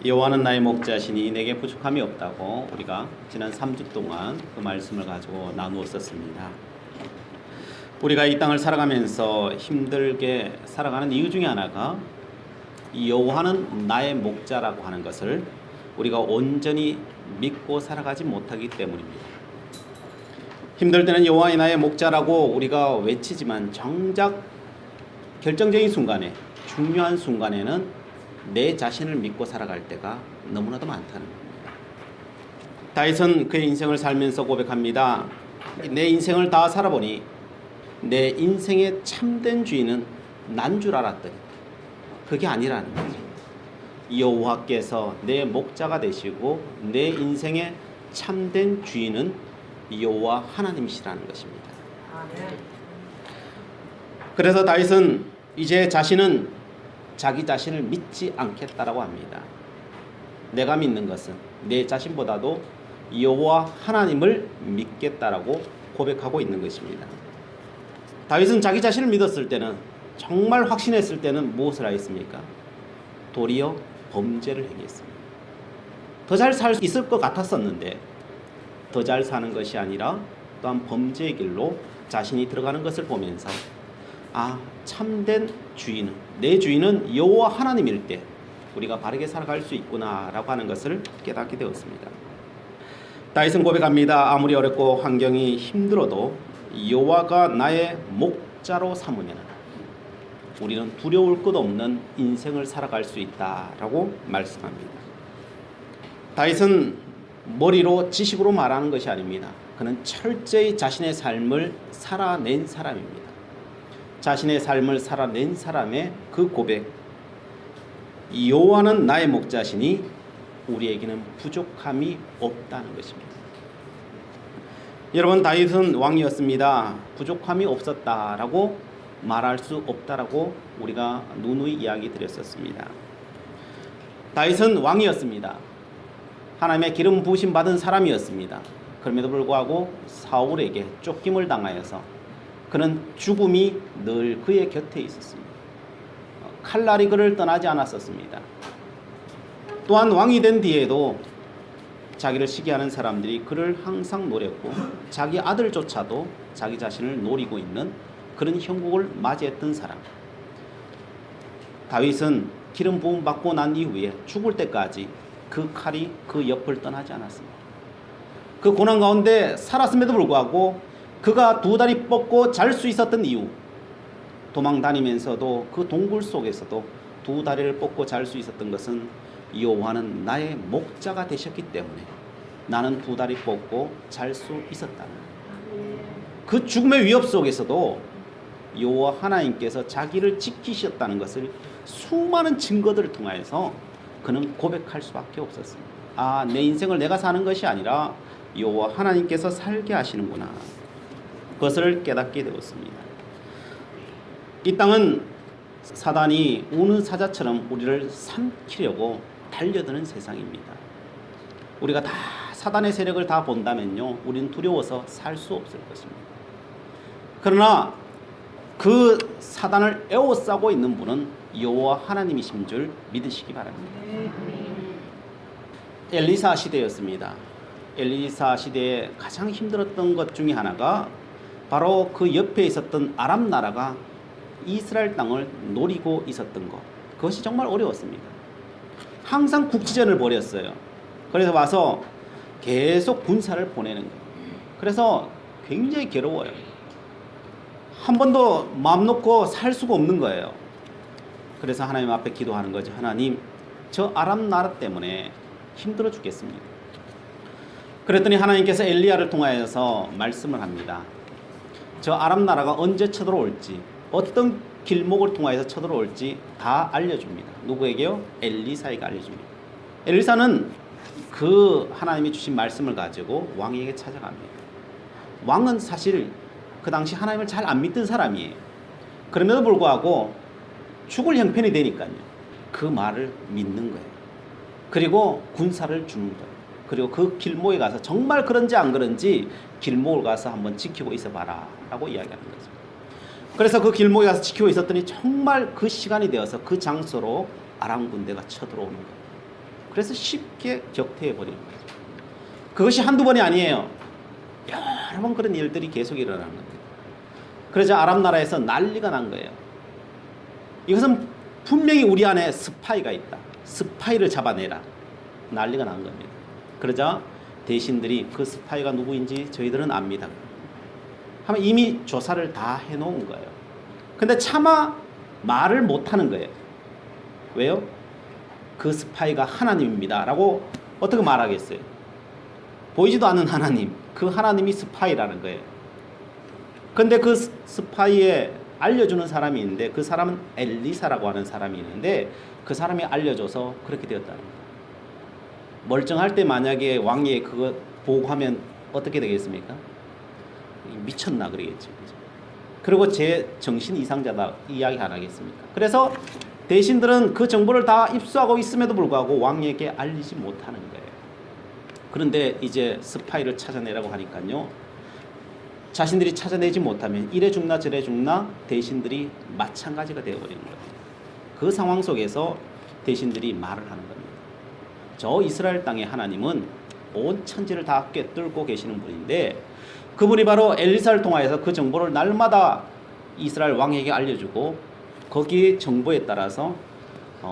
여호와는 나의 목자시니 내게 부족함이 없다고 우리가 지난 3주 동안 그 말씀을 가지고 나누었었습니다. 우리가 이 땅을 살아가면서 힘들게 살아가는 이유 중에 하나가 이 여호와는 나의 목자라고 하는 것을 우리가 온전히 믿고 살아가지 못하기 때문입니다. 힘들 때는 여호와의 나의 목자라고 우리가 외치지만 정작 결정적인 순간에, 중요한 순간에는 내 자신을 믿고 살아갈 때가 너무나도 많다는 겁니다. 다윗은 그의 인생을 살면서 고백합니다. 내 인생을 다 살아보니 내 인생의 참된 주인은 난 줄 알았더니 그게 아니라는 거죠. 여호와께서 내 목자가 되시고 내 인생의 참된 주인은 여호와 하나님이시라는 것입니다. 그래서 다윗은 이제 자신은 자기 자신을 믿지 않겠다라고 합니다. 내가 믿는 것은 내 자신보다도 여호와 하나님을 믿겠다라고 고백하고 있는 것입니다. 다윗은 자기 자신을 믿었을 때는, 정말 확신했을 때는 무엇을 하였습니까? 도리어 범죄를 행했습니다. 더 잘 살 수 있을 것 같았었는데 더 잘 사는 것이 아니라 또한 범죄의 길로 자신이 들어가는 것을 보면서 참된 주인은, 내 주인은 여호와 하나님일 때 우리가 바르게 살아갈 수 있구나라고 하는 것을 깨닫게 되었습니다. 다윗은 고백합니다. 아무리 어렵고 환경이 힘들어도 여호와가 나의 목자로 삼으면 우리는 두려울 것 없는 인생을 살아갈 수 있다라고 말씀합니다. 다윗은 머리로 지식으로 말하는 것이 아닙니다. 그는 철저히 자신의 삶을 살아낸 사람입니다. 자신의 삶을 살아낸 사람의 그 고백, 여호와는 나의 목자시니 우리에게는 부족함이 없다는 것입니다. 여러분, 다윗은 왕이었습니다. 부족함이 없었다라고 말할 수 없다라고 우리가 누누이 이야기 드렸었습니다. 다윗은 왕이었습니다. 하나님의 기름 부으심 받은 사람이었습니다. 그럼에도 불구하고 사울에게 쫓김을 당하여서 그는 죽음이 늘 그의 곁에 있었습니다. 칼날이 그를 떠나지 않았었습니다. 또한 왕이 된 뒤에도 자기를 시기하는 사람들이 그를 항상 노렸고 자기 아들조차도 자기 자신을 노리고 있는 그런 형국을 맞이했던 사람. 다윗은 기름 부음 받고 난 이후에 죽을 때까지 그 칼이 그 옆을 떠나지 않았습니다. 그 고난 가운데 살았음에도 불구하고 그가 두 다리 뻗고 잘 수 있었던 이유, 도망 다니면서도 그 동굴 속에서도 두 다리를 뻗고 잘 수 있었던 것은 여호와는 나의 목자가 되셨기 때문에 나는 두 다리 뻗고 잘 수 있었다는 거예요. 그 죽음의 위협 속에서도 여호와 하나님께서 자기를 지키셨다는 것을 수많은 증거들을 통하여서 그는 고백할 수밖에 없었습니다. 내 인생을 내가 사는 것이 아니라 여호와 하나님께서 살게 하시는구나. 그것을 깨닫게 되었습니다. 이 땅은 사단이 우는 사자처럼 우리를 삼키려고 달려드는 세상입니다. 우리가 다 사단의 세력을 다 본다면요, 우리는 두려워서 살 수 없을 것입니다. 그러나 그 사단을 에워싸고 있는 분은 여호와 하나님이신 줄 믿으시기 바랍니다. 엘리사 시대였습니다. 엘리사 시대에 가장 힘들었던 것 중에 하나가 바로 그 옆에 있었던 아람 나라가 이스라엘 땅을 노리고 있었던 것. 그것이 정말 어려웠습니다. 항상 국지전을 벌였어요. 그래서 와서 계속 군사를 보내는 거예요. 그래서 굉장히 괴로워요. 한 번도 마음 놓고 살 수가 없는 거예요. 그래서 하나님 앞에 기도하는 거죠. 하나님, 저 아람 나라 때문에 힘들어 죽겠습니다. 그랬더니 하나님께서 엘리야를 통하여서 말씀을 합니다. 저 아람 나라가 언제 쳐들어올지, 어떤 길목을 통하여서 쳐들어올지 다 알려줍니다. 누구에게요? 엘리사에게 알려줍니다. 엘리사는 그 하나님이 주신 말씀을 가지고 왕에게 찾아갑니다. 왕은 사실 그 당시 하나님을 잘 안 믿던 사람이에요. 그럼에도 불구하고 죽을 형편이 되니까요, 그 말을 믿는 거예요. 그리고 군사를 주는 거예요. 그리고 그 길목에 가서 정말 그런지 안 그런지 길목을 가서 한번 지키고 있어봐라 라고 이야기하는 거죠. 그래서 그 길목에 가서 지키고 있었더니 정말 그 시간이 되어서 그 장소로 아람 군대가 쳐들어오는 거예요. 그래서 쉽게 격퇴해 버리는 거죠. 그것이 한두 번이 아니에요. 여러 번 그런 일들이 계속 일어나는 겁니다. 그러자 아람 나라에서 난리가 난 거예요. 이것은 분명히 우리 안에 스파이가 있다. 스파이를 잡아내라. 난리가 난 겁니다. 그러자 대신들이 그 스파이가 누구인지 저희들은 압니다. 하면 이미 조사를 다 해놓은 거예요. 근데 차마 말을 못하는 거예요. 왜요? 그 스파이가 하나님입니다 라고 어떻게 말하겠어요? 보이지도 않는 하나님, 그 하나님이 스파이라는 거예요. 근데 그 스파이에 알려주는 사람이 있는데 그 사람은 엘리사라고 하는 사람이 있는데 그 사람이 알려줘서 그렇게 되었다는 거예요. 멀쩡할 때 만약에 왕이 그거 보고하면 어떻게 되겠습니까? 미쳤나 그러겠죠. 그리고 제 정신 이상자다 이야기 안 하겠습니까? 그래서 대신들은 그 정보를 다 입수하고 있음에도 불구하고 왕에게 알리지 못하는 거예요. 그런데 이제 스파이를 찾아내라고 하니까요. 자신들이 찾아내지 못하면 이래 죽나 저래 죽나 대신들이 마찬가지가 되어버리는 거예요. 그 상황 속에서 대신들이 말을 하는 겁니다. 저 이스라엘 땅의 하나님은 온 천지를 다 꿰뚫고 계시는 분인데 그분이 바로 엘리사를 통하여서 그 정보를 날마다 이스라엘 왕에게 알려주고 거기에 정보에 따라서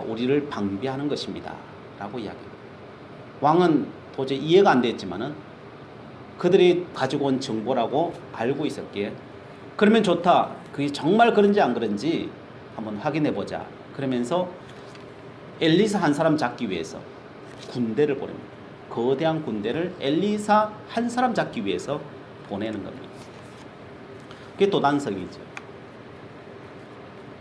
우리를 방비하는 것입니다 라고 이야기합니다. 왕은 도저히 이해가 안 됐지만은 그들이 가지고 온 정보라고 알고 있었기에 그러면 좋다. 그게 정말 그런지 안 그런지 한번 확인해 보자. 그러면서 엘리사 한 사람 잡기 위해서 군대를 보냅니다. 거대한 군대를 엘리사 한 사람 잡기 위해서 보내는 겁니다. 그게 도단성이죠.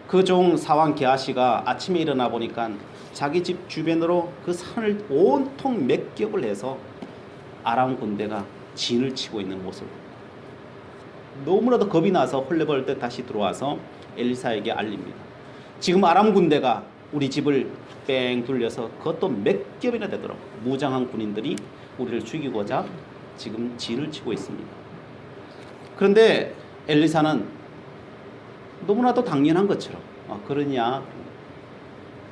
그 종 사왕 게하시가 아침에 일어나 보니까 자기 집 주변으로 그 산을 온통 맥격을 해서 아람 군대가 진을 치고 있는 모습을 너무나도 겁이 나서 헐레벌떡 다시 들어와서 엘리사에게 알립니다. 지금 아람 군대가 우리 집을 뺑 둘려서 그것도 몇 겹이나 되도록 무장한 군인들이 우리를 죽이고자 지금 진을 치고 있습니다. 그런데 엘리사는 너무나도 당연한 것처럼 그러냐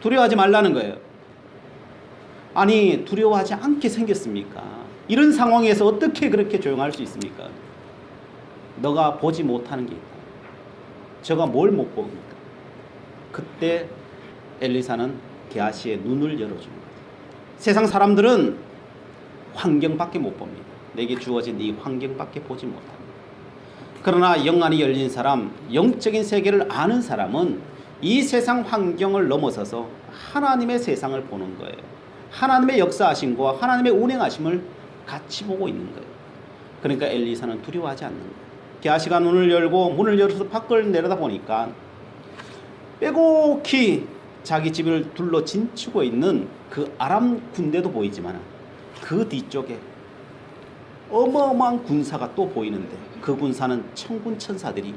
두려워하지 말라는 거예요. 아니 두려워하지 않게 생겼습니까? 이런 상황에서 어떻게 그렇게 조용할 수 있습니까? 너가 보지 못하는 게 있다. 저가 뭘 못 봅니까? 그때 엘리사는 게하시의 눈을 열어줍니다. 세상 사람들은 환경밖에 못 봅니다. 내게 주어진 이 환경밖에 보지 못합니다. 그러나 영안이 열린 사람, 영적인 세계를 아는 사람은 이 세상 환경을 넘어서서 하나님의 세상을 보는 거예요. 하나님의 역사하심과 하나님의 운행하심을 같이 보고 있는 거예요. 그러니까 엘리사는 두려워하지 않는 거예요. 게하시가 문을 열어서 밖을 내려다보니까 빼곡히 자기 집을 둘러 진치고 있는 그 아람 군대도 보이지만 그 뒤쪽에 어마어마한 군사가 또 보이는데 그 군사는 천군 천사들이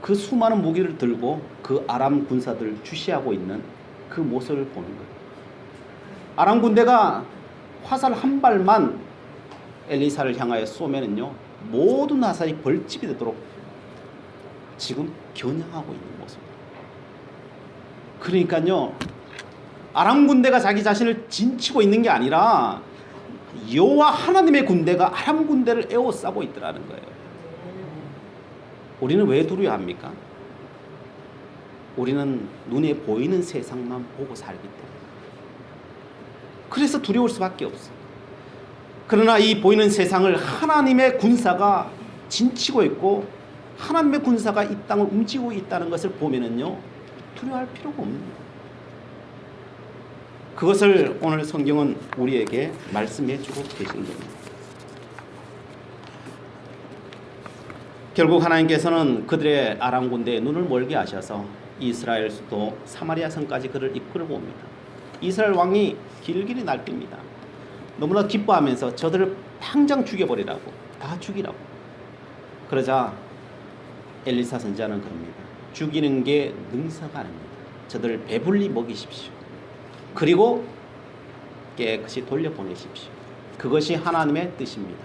그 수많은 무기를 들고 그 아람 군사들을 주시하고 있는 그 모습을 보는 거예요. 아람 군대가 화살 한 발만 엘리사를 향하여 쏘면은요 모든 화살이 벌집이 되도록 지금 겨냥하고 있는 모습입니다. 그러니까요 아람 군대가 자기 자신을 진치고 있는 게 아니라 여호와 하나님의 군대가 아람 군대를 에워싸고 있더라는 거예요. 우리는 왜 두려워합니까? 우리는 눈에 보이는 세상만 보고 살기 때문에 그래서 두려울 수밖에 없어요. 그러나 이 보이는 세상을 하나님의 군사가 진치고 있고 하나님의 군사가 이 땅을 움직이고 있다는 것을 보면은요 두려워할 필요가 없습니다. 그것을 오늘 성경은 우리에게 말씀해 주고 계신 겁니다. 결국 하나님께서는 그들의 아람 군대의 눈을 멀게 하셔서 이스라엘 수도 사마리아 성까지 그를 이끌고 옵니다. 이스라엘 왕이 길길이 날뛰니다. 너무나 기뻐하면서 저들을 당장 죽여버리라고, 다 죽이라고. 그러자 엘리사 선지자는 그럽니다. 죽이는 게 능사가 아닙니다. 저들을 배불리 먹이십시오. 그리고 깨끗이 돌려보내십시오. 그것이 하나님의 뜻입니다.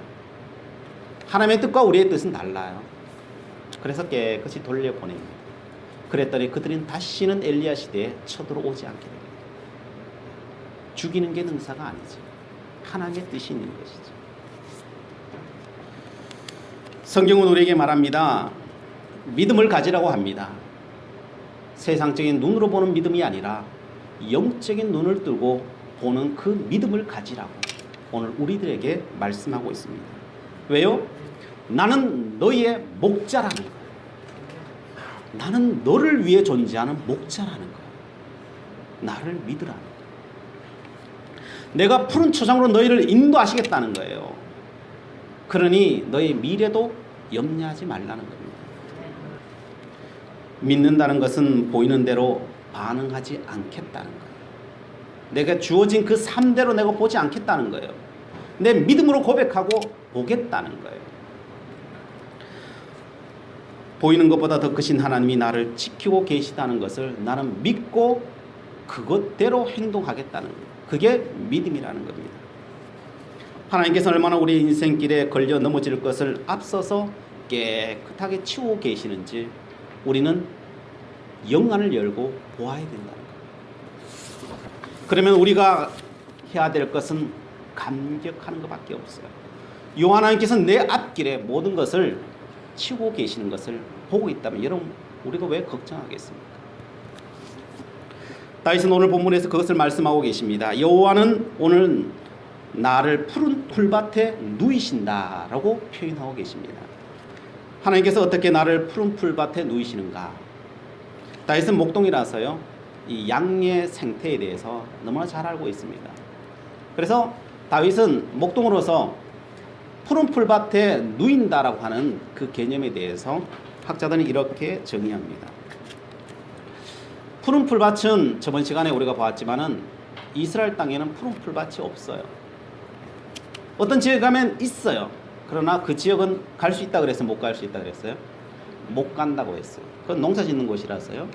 하나님의 뜻과 우리의 뜻은 달라요. 그래서 깨끗이 돌려보냅니다. 그랬더니 그들은 다시는 엘리야 시대에 쳐들어오지 않게 됩니다. 죽이는 게 능사가 아니지. 하나님의 뜻이 있는 것이죠. 성경은 우리에게 말합니다. 믿음을 가지라고 합니다. 세상적인 눈으로 보는 믿음이 아니라 영적인 눈을 뜨고 보는 그 믿음을 가지라고 오늘 우리들에게 말씀하고 있습니다. 왜요? 나는 너희의 목자라는 거예요. 나는 너를 위해 존재하는 목자라는 거예요. 나를 믿으라는 거예요. 내가 푸른 초장으로 너희를 인도하시겠다는 거예요. 그러니 너희 미래도 염려하지 말라는 겁니다. 믿는다는 것은 보이는 대로 반응하지 않겠다는 거예요. 내가 주어진 그 삶대로 내가 보지 않겠다는 거예요. 내 믿음으로 고백하고 보겠다는 거예요. 보이는 것보다 더 크신 하나님이 나를 지키고 계시다는 것을 나는 믿고 그것대로 행동하겠다는 거예요. 그게 믿음이라는 겁니다. 하나님께서 얼마나 우리 인생길에 걸려 넘어질 것을 앞서서 깨끗하게 치우고 계시는지 우리는 영안을 열고 보아야 된다는 거예요. 그러면 우리가 해야 될 것은 감격하는 것밖에 없어요. 요 하나님께서 내 앞길에 모든 것을 치우고 계시는 것을 보고 있다면 여러분 우리가 왜 걱정하겠습니까? 다윗은 오늘 본문에서 그것을 말씀하고 계십니다. 여호와는 오늘 나를 푸른 풀밭에 누이신다라고 표현하고 계십니다. 하나님께서 어떻게 나를 푸른 풀밭에 누이시는가? 다윗은 목동이라서요, 이 양의 생태에 대해서 너무나 잘 알고 있습니다. 그래서 다윗은 목동으로서 푸른 풀밭에 누인다라고 하는 그 개념에 대해서 학자들은 이렇게 정의합니다. 푸른 풀밭은 저번 시간에 우리가 보았지만은 이스라엘 땅에는 푸른 풀밭이 없어요. 어떤 지역에 가면 있어요. 그러나 그 지역은 갈 수 있다 그랬어요? 못 갈 수 있다 그랬어요? 못 간다고 했어요. 그건 농사 짓는 곳이라서요.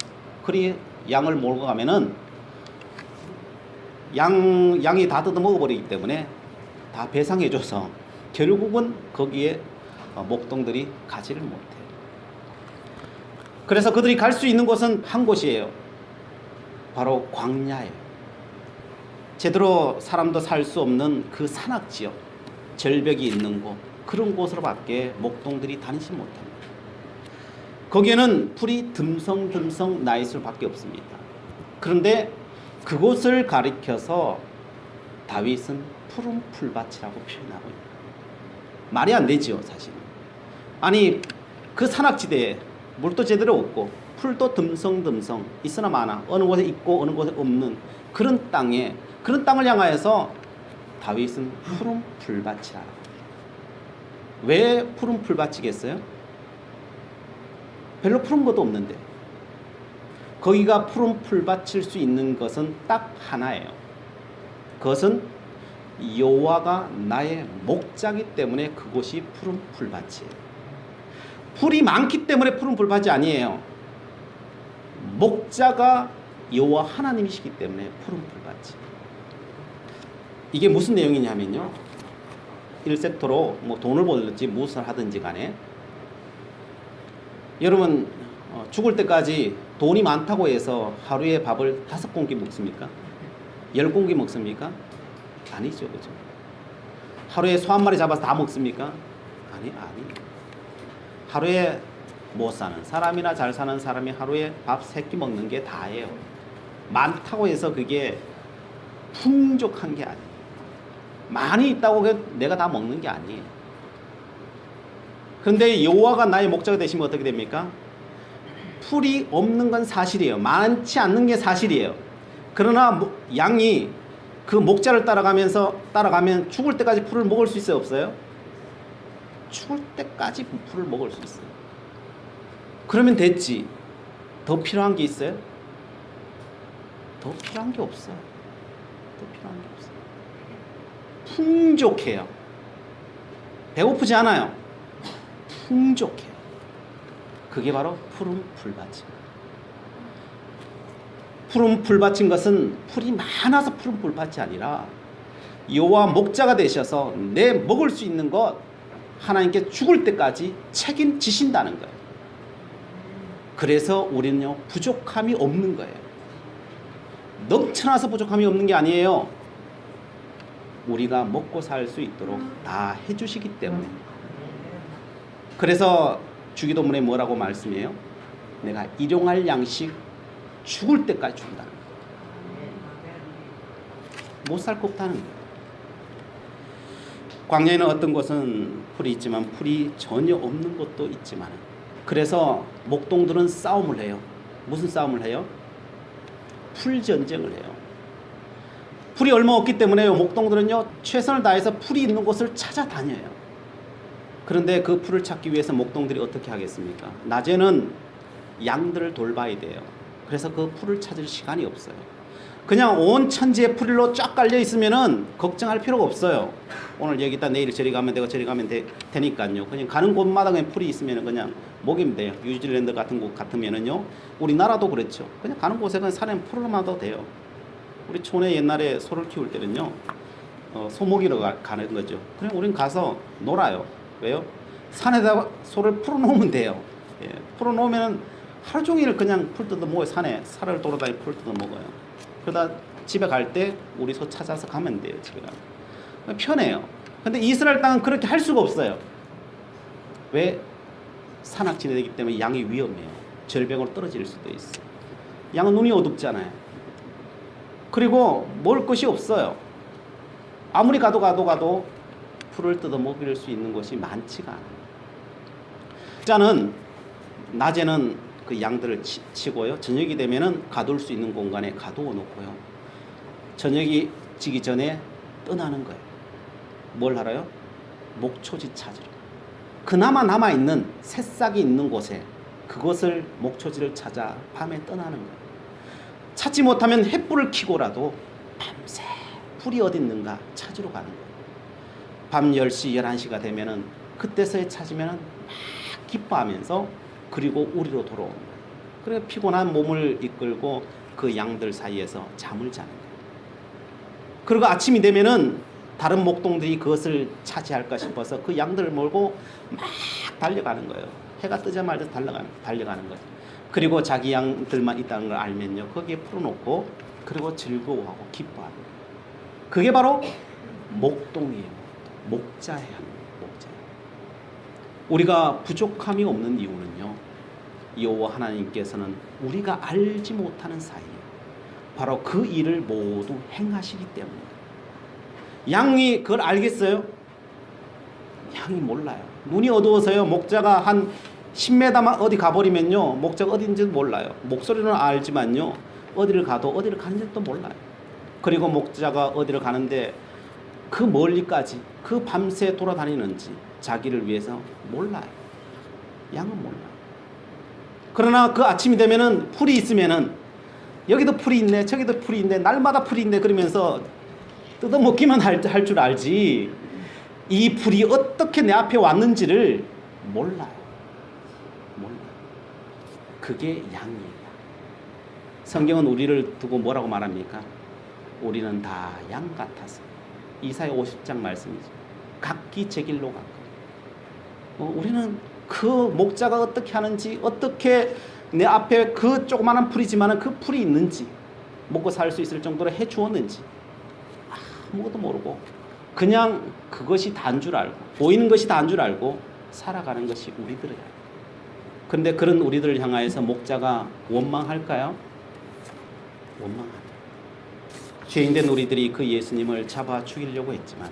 그리 양을 몰고 가면은 양이 다 뜯어 먹어버리기 때문에 다 배상해줘서 결국은 거기에 목동들이 가지를 못해요. 그래서 그들이 갈 수 있는 곳은 한 곳이에요. 바로 광야예요. 제대로 사람도 살 수 없는 그 산악지역, 절벽이 있는 곳, 그런 곳으로밖에 목동들이 다니지 못합니다. 거기에는 풀이 듬성듬성 나 있을 밖에 없습니다. 그런데 그곳을 가리켜서 다윗은 푸른 풀밭이라고 표현하고 있다. 말이 안 되죠, 사실은. 아니, 그 산악지대에 물도 제대로 없고 풀도 듬성듬성 있으나 마나 어느 곳에 있고 어느 곳에 없는 그런 땅에, 그런 땅을 향하여서 다윗은 푸른 풀밭이라. 왜 푸른 풀밭이겠어요? 별로 푸른 것도 없는데. 거기가 푸른 풀밭일 수 있는 것은 딱 하나예요. 그것은 여호와가 나의 목자기 때문에 그곳이 푸른 풀밭이에요. 풀이 많기 때문에 푸른 풀밭이 아니에요. 목자가 여호와 하나님이시기 때문에 푸른 풀밭이. 이게 무슨 내용이냐면요, 1섹터로 뭐 돈을 벌든지 무엇을 하든지 간에 여러분 죽을 때까지 돈이 많다고 해서 하루에 밥을 5공기 먹습니까? 10공기 먹습니까? 아니죠, 그죠? 하루에 소 한 마리 잡아서 다 먹습니까? 아니. 하루에 못 사는 사람이나 잘 사는 사람이 하루에 밥 3끼 먹는 게 다예요. 많다고 해서 그게 풍족한 게 아니에요. 많이 있다고 내가 다 먹는 게 아니에요. 그런데 여호와가 나의 목자가 되시면 어떻게 됩니까? 풀이 없는 건 사실이에요. 많지 않는 게 사실이에요. 그러나 양이 그 목자를 따라가면 죽을 때까지 풀을 먹을 수 있어요, 없어요? 죽을 때까지 풀을 먹을 수 있어요. 그러면 됐지. 더 필요한 게 있어요? 더 필요한 게 없어요. 더 필요한 게 없어요. 풍족해요. 배고프지 않아요. 풍족해요. 그게 바로 푸른 풀밭입니다. 푸른 풀밭인 것은 풀이 많아서 푸른 풀밭이 아니라 여호와 목자가 되셔서 내 먹을 수 있는 것 하나님께 죽을 때까지 책임지신다는 거예요. 그래서 우리는요, 부족함이 없는 거예요. 넘쳐나서 부족함이 없는 게 아니에요. 우리가 먹고 살 수 있도록 다 해주시기 때문에. 그래서 주기도문에 뭐라고 말씀해요? 내가 일용할 양식 죽을 때까지 준다는 거예요. 못 살 거 없다는 거예요. 광야에는 어떤 곳은 풀이 있지만 풀이 전혀 없는 곳도 있지만, 그래서 목동들은 싸움을 해요. 무슨 싸움을 해요? 풀 전쟁을 해요. 풀이 얼마 없기 때문에 목동들은요, 최선을 다해서 풀이 있는 곳을 찾아다녀요. 그런데 그 풀을 찾기 위해서 목동들이 어떻게 하겠습니까? 낮에는 양들을 돌봐야 돼요. 그래서 그 풀을 찾을 시간이 없어요. 그냥 온 천지에 풀로 쫙 깔려 있으면은 걱정할 필요가 없어요. 오늘 여기 있다 내일 저리 가면 되고 저리 가면 되니까요. 그냥 가는 곳마다 그냥 풀이 있으면은 그냥 먹이면 돼요. 뉴질랜드 같은 곳 같으면은요, 우리나라도 그렇죠. 그냥 가는 곳에 그냥 산에 풀로마도 돼요. 우리 촌에 옛날에 소를 키울 때는요, 소 먹이러 가는 거죠. 그냥 우린 가서 놀아요. 왜요? 산에다가 소를 풀어놓으면 돼요. 예, 풀어놓으면 하루 종일 그냥 풀 뜯어 먹어요. 산에 살을 돌아다니 풀 뜯어 먹어요. 그러다 집에 갈 때 우리 소 찾아서 가면 돼요. 집에 가면 편해요. 근데 이스라엘 땅은 그렇게 할 수가 없어요. 왜? 산악지대이기 때문에 양이 위험해요. 절벽으로 떨어질 수도 있어요. 양은 눈이 어둡잖아요. 그리고 먹을 것이 없어요. 아무리 가도 풀을 뜯어 먹일 수 있는 곳이 많지가 않아요. 자는 낮에는 그 양들을 치고요, 저녁이 되면은 가둘 수 있는 공간에 가두어 놓고요, 저녁이 지기 전에 떠나는 거예요. 뭘 하러요? 목초지 찾으러. 그나마 남아있는 새싹이 있는 곳에, 그것을 목초지를 찾아 밤에 떠나는 거예요. 찾지 못하면 횃불을 켜고라도 밤새 풀이 어디 있는가 찾으러 가는 거예요. 밤 10시, 11시가 되면은 그때서야 찾으면은 막 기뻐하면서 그리고 우리로 돌아오는 거예요. 그래 피곤한 몸을 이끌고 그 양들 사이에서 잠을 자는 거예요. 그리고 아침이 되면은 다른 목동들이 그것을 차지할까 싶어서 그 양들을 몰고 막 달려가는 거예요. 해가 뜨자마자 달려가는 거죠. 그리고 자기 양들만 있다는 걸 알면요, 거기에 풀어놓고 그리고 즐거워하고 기뻐하는 거예요. 그게 바로 목동이에요. 목자예요. 목자. 우리가 부족함이 없는 이유는요, 여호와 하나님께서는 우리가 알지 못하는 사이에 바로 그 일을 모두 행하시기 때문입니다. 양이 그걸 알겠어요? 양이 몰라요. 눈이 어두워서요, 목자가 한 10m만 어디 가버리면요, 목자가 어딘지 몰라요. 목소리는 알지만요, 어디를 가도 어디를 가는지도 몰라요. 그리고 목자가 어디를 가는데 그 멀리까지 그 밤새 돌아다니는지 자기를 위해서 몰라요. 양은 몰라요. 그러나 그 아침이 되면은 풀이 있으면은 여기도 풀이 있네, 저기도 풀이 있네, 날마다 풀이 있네 그러면서 뜯어먹기만 할 줄 알지, 이 풀이 어떻게 내 앞에 왔는지를 몰라요. 몰라요. 그게 양이에요. 성경은 우리를 두고 뭐라고 말합니까? 우리는 다 양 같아서. 이사야 50장 말씀이죠. 각기 제 길로 갔고. 우리는 그 목자가 어떻게 하는지, 어떻게 내 앞에 그 조그마한 풀이지만 그 풀이 있는지, 먹고 살 수 있을 정도로 해 주었는지 아무것도 모르고 그냥 그것이 다인 줄 알고, 보이는 것이 다인 줄 알고 살아가는 것이 우리들이에요. 그런데 그런 우리들을 향하여서 목자가 원망할까요? 원망합니다. 죄인된 우리들이 그 예수님을 잡아 죽이려고 했지만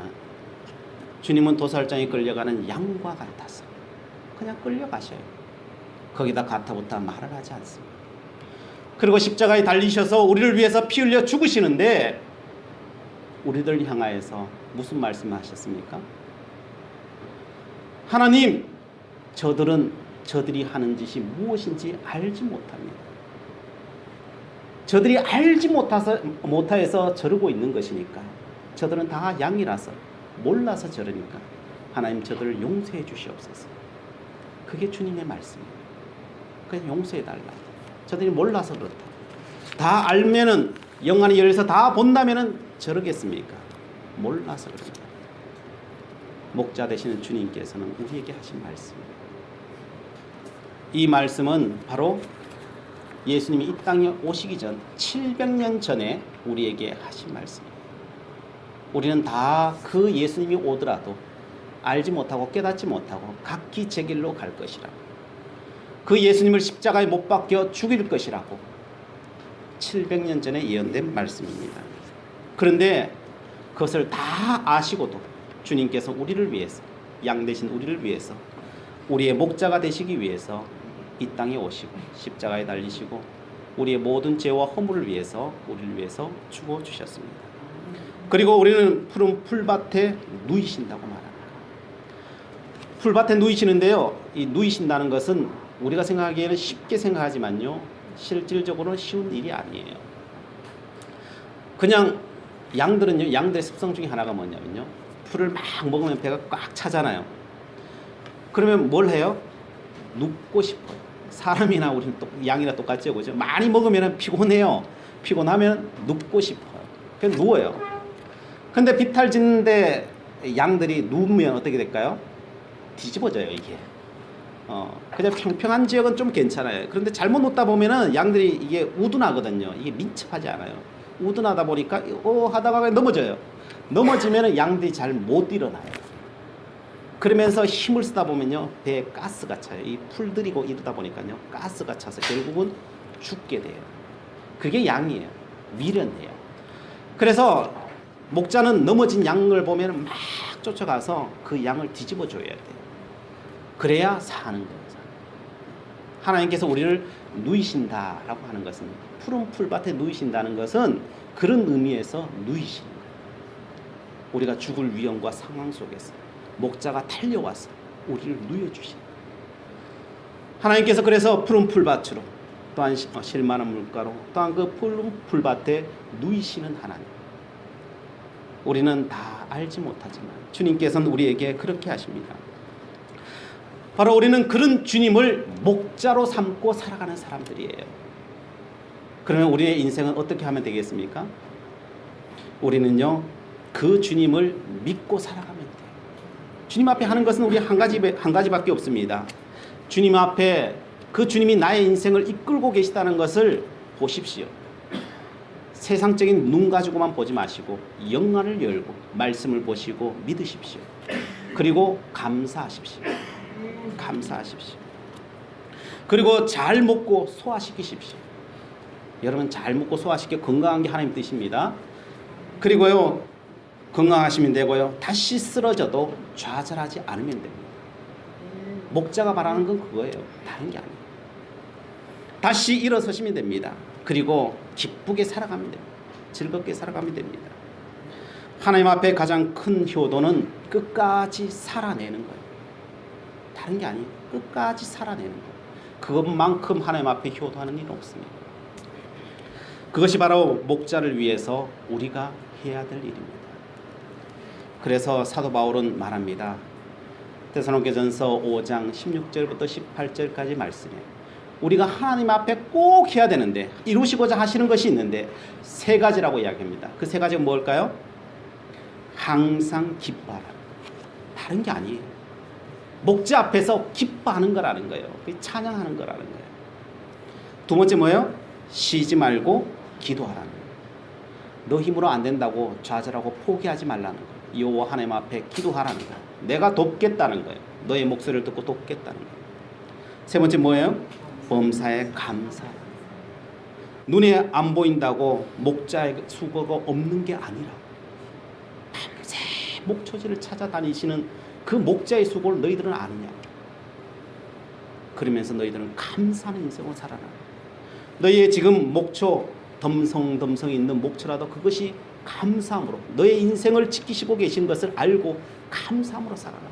주님은 도살장에 끌려가는 양과 같아서 그냥 끌려가셔요. 거기다 가타부타 말을 하지 않습니다. 그리고 십자가에 달리셔서 우리를 위해서 피 흘려 죽으시는데 우리들 향하여서 무슨 말씀을 하셨습니까? 하나님, 저들이 하는 짓이 무엇인지 알지 못합니다. 저들이 알지 못해서 저러고 있는 것이니까, 저들은 다 양이라서 몰라서 저러니까 하나님 저들을 용서해 주시옵소서. 그게 주님의 말씀입니다. 그냥 용서해 달라. 저들이 몰라서 그렇다. 다 알면은, 영안이 열려서 다 본다면은 저러겠습니까? 몰라서 그렇다. 목자 되시는 주님께서는 우리에게 하신 말씀입니다. 이 말씀은 바로 예수님이 이 땅에 오시기 전 700년 전에 우리에게 하신 말씀입니다. 우리는 다 그 예수님이 오더라도 알지 못하고 깨닫지 못하고 각기 제 길로 갈 것이라고, 그 예수님을 십자가에 못 박혀 죽일 것이라고 700년 전에 예언된 말씀입니다. 그런데 그것을 다 아시고도 주님께서 우리를 위해서, 양 되신 우리를 위해서, 우리의 목자가 되시기 위해서 이 땅에 오시고 십자가에 달리시고 우리의 모든 죄와 허물을 위해서 우리를 위해서 죽어주셨습니다. 그리고 우리는 푸른 풀밭에 누이신다고 말합니다. 풀밭에 누이시는데요, 이 누이신다는 것은 우리가 생각하기에는 쉽게 생각하지만요, 실질적으로는 쉬운 일이 아니에요. 그냥 양들은요, 양들의 습성 중에 하나가 뭐냐면요, 풀을 막 먹으면 배가 꽉 차잖아요. 그러면 뭘 해요? 눕고 싶어요. 사람이나 우리는 양이나 똑같죠, 그죠? 많이 먹으면 피곤해요. 피곤하면 눕고 싶어요. 그냥 누워요. 근데 비탈 짓는데 양들이 누우면 어떻게 될까요? 뒤집어져요, 이게. 그냥 평평한 지역은 좀 괜찮아요. 그런데 잘못 놓다 보면은 양들이 이게 우둔하거든요. 이게 민첩하지 않아요. 우둔하다 보니까 하다가 넘어져요. 넘어지면은 양들이 잘 못 일어나요. 그러면서 힘을 쓰다 보면요, 배에 가스가 차요. 이 풀 들이고 이러다 보니까요, 가스가 차서 결국은 죽게 돼요. 그게 양이에요. 미련해요. 그래서 목자는 넘어진 양을 보면 막 쫓아가서 그 양을 뒤집어 줘야 돼요. 그래야 사는 거예요. 하나님께서 우리를 누이신다라고 하는 것은, 푸른 풀밭에 누이신다는 것은 그런 의미에서 누이시는 거예요. 우리가 죽을 위험과 상황 속에서 목자가 달려와서 우리를 누여주신, 하나님께서 그래서 푸른 풀밭으로, 또한 실만한 물가로, 또한 그 푸른 풀밭에 누이시는 하나님, 우리는 다 알지 못하지만 주님께서는 우리에게 그렇게 하십니다. 바로 우리는 그런 주님을 목자로 삼고 살아가는 사람들이에요. 그러면 우리의 인생은 어떻게 하면 되겠습니까? 우리는요, 그 주님을 믿고 살아가면 돼요. 주님 앞에 하는 것은 우리 한 가지밖에 없습니다. 주님 앞에 그 주님이 나의 인생을 이끌고 계시다는 것을 보십시오. 세상적인 눈 가지고만 보지 마시고 영안을 열고 말씀을 보시고 믿으십시오. 그리고 감사하십시오. 감사하십시오. 그리고 잘 먹고 소화시키십시오. 여러분, 잘 먹고 소화시켜 건강한 게 하나님 뜻입니다. 그리고요, 건강하시면 되고요, 다시 쓰러져도 좌절하지 않으면 됩니다. 목자가 바라는 건 그거예요. 다른 게 아니에요. 다시 일어서시면 됩니다. 그리고 기쁘게 살아가면 됩니다. 즐겁게 살아가면 됩니다. 하나님 앞에 가장 큰 효도는 끝까지 살아내는 거예요. 다른 게 아니에요. 끝까지 살아내는 거예요. 그것만큼 하나님 앞에 효도하는 일은 없습니다. 그것이 바로 목자를 위해서 우리가 해야 될 일입니다. 그래서 사도 바울은 말합니다. 데살로니가전서 5장 16절부터 18절까지 말씀에, 우리가 하나님 앞에 꼭 해야 되는데, 이루시고자 하시는 것이 있는데 세 가지라고 이야기합니다. 그 세 가지가 뭘까요? 항상 기뻐하라. 다른 게 아니에요. 목자 앞에서 기뻐하는 거라는 거예요. 찬양하는 거라는 거예요. 두 번째 뭐예요? 쉬지 말고 기도하라는 거예요. 너 힘으로 안 된다고 좌절하고 포기하지 말라는 거예요. 여호와 하나님 앞에 기도하라는 거예요. 내가 돕겠다는 거예요. 너의 목소리를 듣고 돕겠다는 거예요. 세 번째 뭐예요? 범사에 감사. 눈에 안 보인다고 목자의 수고가 없는 게 아니라 밤새 목초지를 찾아다니시는 그 목자의 수고를 너희들은 아느냐. 그러면서 너희들은 감사하는 인생을 살아라. 너희의 지금 목초 덤성덤성 있는 목초라도 그것이 감사함으로, 너의 인생을 지키시고 계신 것을 알고 감사함으로 살아라.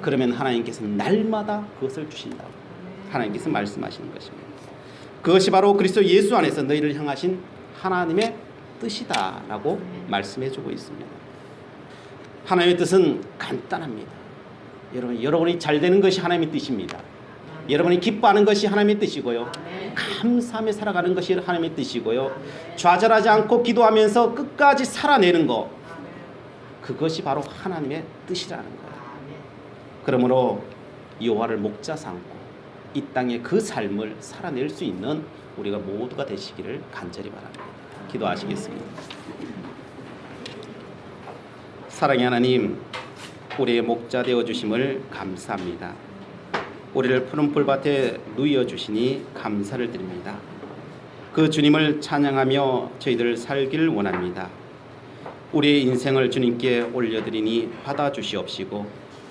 그러면 하나님께서는 날마다 그것을 주신다고 하나님께서 말씀하시는 것입니다. 그것이 바로 그리스도 예수 안에서 너희를 향하신 하나님의 뜻이다라고 말씀해주고 있습니다. 하나님의 뜻은 간단합니다. 여러분이 잘 되는 것이 하나님의 뜻입니다. 여러분이 기뻐하는 것이 하나님의 뜻이고요, 감사하며 살아가는 것이 하나님의 뜻이고요, 좌절하지 않고 기도하면서 끝까지 살아내는 것, 그것이 바로 하나님의 뜻이라는 거예요. 그러므로 여호와를 목자 삼고 이 땅에 그 삶을 살아낼 수 있는 우리가 모두가 되시기를 간절히 바랍니다. 기도하시겠습니다. 사랑의 하나님, 우리의 목자 되어 주심을 감사합니다. 우리를 푸른 풀밭에 누이어 주시니 감사를 드립니다. 그 주님을 찬양하며 저희들 살기를 원합니다. 우리의 인생을 주님께 올려드리니 받아주시옵시고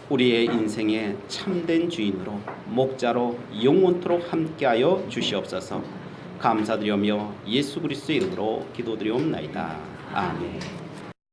우리의 인생의 참된 주인으로 목자로 영원토록 함께하여 주시옵소서. 감사드리며 예수 그리스도의 이름으로 기도드리옵나이다. 아멘.